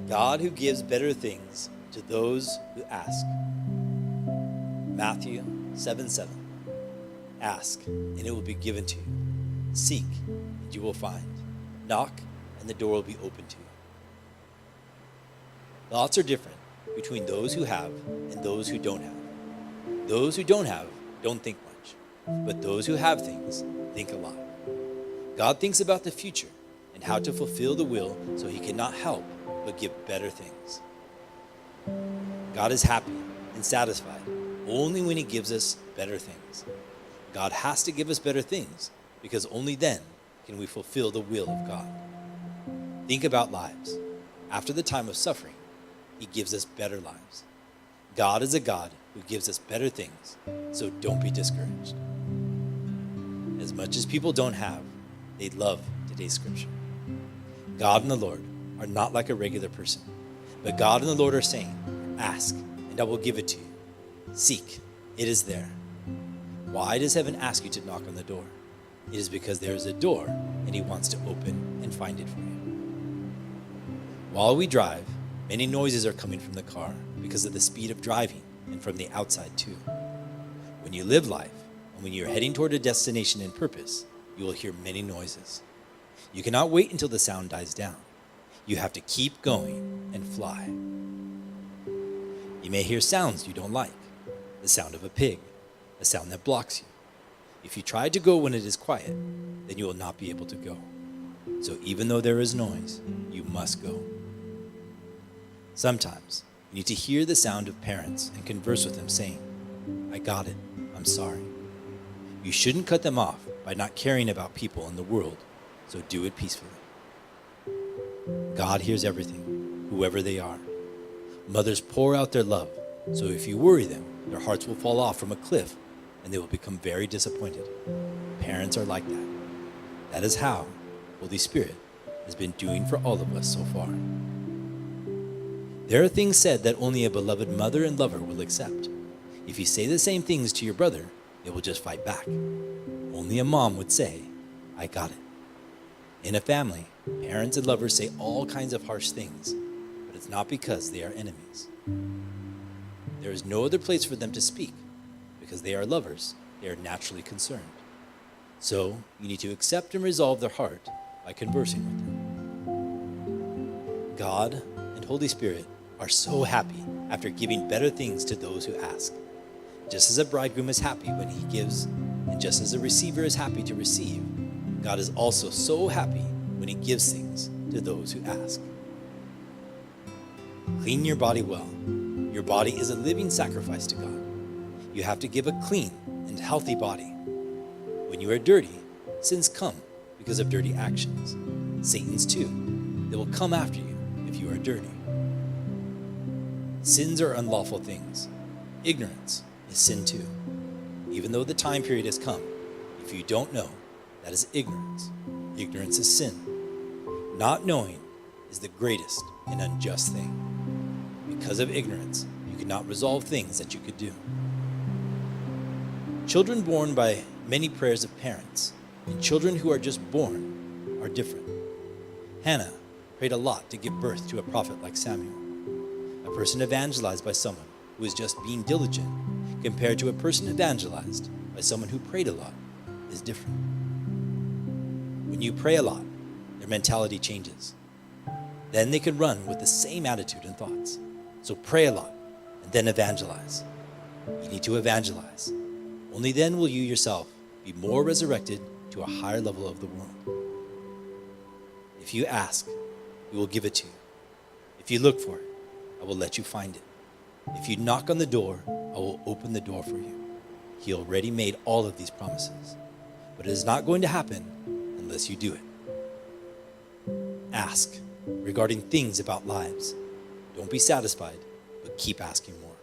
God who gives better things to those who ask. Matthew 7:7. Ask, and it will be given to you. Seek, and you will find. Knock, and the door will be opened to you. Thoughts are different between those who have and those who don't have. Those who don't have don't think much, but those who have things think a lot. God thinks about the future and how to fulfill the will, so he cannot help but give better things. God is happy and satisfied only when he gives us better things. God has to give us better things because only then can we fulfill the will of God. Think about lives. After the time of suffering, he gives us better lives. God is a God who gives us better things, so don't be discouraged. As much as people don't have, they love today's scripture. God and the Lord are not like a regular person, but God and the Lord are saying, ask, and I will give it to you. Seek, it is there. Why does heaven ask you to knock on the door? It is because there is a door, and he wants to open and find it for you. While we drive, many noises are coming from the car because of the speed of driving and from the outside too. When you live life, and when you're heading toward a destination and purpose, you will hear many noises. You cannot wait until the sound dies down. You have to keep going and fly. You may hear sounds you don't like. The sound of a pig, a sound that blocks you. If you try to go when it is quiet, then you will not be able to go. So even though there is noise, you must go. Sometimes you need to hear the sound of parents and converse with them saying, I got it, I'm sorry. You shouldn't cut them off by not caring about people in the world, so do it peacefully. God hears everything, whoever they are. Mothers pour out their love, so if you worry them, their hearts will fall off from a cliff and they will become very disappointed. Parents are like that. That is how Holy Spirit has been doing for all of us so far. There are things said that only a beloved mother and lover will accept. If you say the same things to your brother, they will just fight back. Only a mom would say, I got it. In a family, parents and lovers say all kinds of harsh things, but it's not because they are enemies. There is no other place for them to speak. Because they are lovers, they are naturally concerned. So you need to accept and resolve their heart by conversing with them. God and Holy Spirit are so happy after giving better things to those who ask. Just as a bridegroom is happy when he gives, and just as a receiver is happy to receive, God is also so happy when he gives things to those who ask. Clean your body well. Your body is a living sacrifice to God. You have to give a clean and healthy body. When you are dirty, sins come because of dirty actions. Satan's too. They will come after you if you are dirty. Sins are unlawful things. Ignorance is sin too. Even though the time period has come, if you don't know, that is ignorance. Ignorance is sin. Not knowing is the greatest and unjust thing. Because of ignorance, you cannot resolve things that you could do. Children born by many prayers of parents and children who are just born are different. Hannah prayed a lot to give birth to a prophet like Samuel. A person evangelized by someone who is just being diligent compared to a person evangelized by someone who prayed a lot is different. When you pray a lot, their mentality changes. Then they can run with the same attitude and thoughts. So pray a lot and then evangelize. You need to evangelize. Only then will you yourself be more resurrected to a higher level of the world. If you ask, we will give it to you. If you look for it, I will let you find it. If you knock on the door, I will open the door for you. He already made all of these promises, but it is not going to happen unless you do it. Ask regarding things about lives. Don't be satisfied, but keep asking more.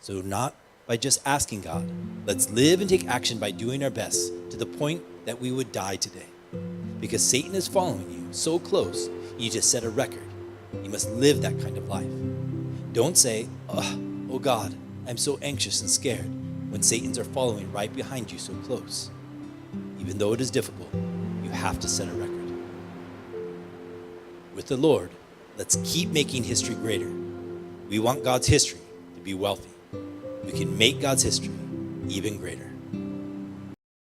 So not by just asking God. Let's live and take action by doing our best to the point that we would die today. Because Satan is following you so close, you need to set a record. You must live that kind of life. Don't say, oh God, I'm so anxious and scared, when Satan's are following right behind you so close. Even though it is difficult, you have to set a record. with the Lord, let's keep making history greater. We want God's history to be wealthy. We can make God's history even greater.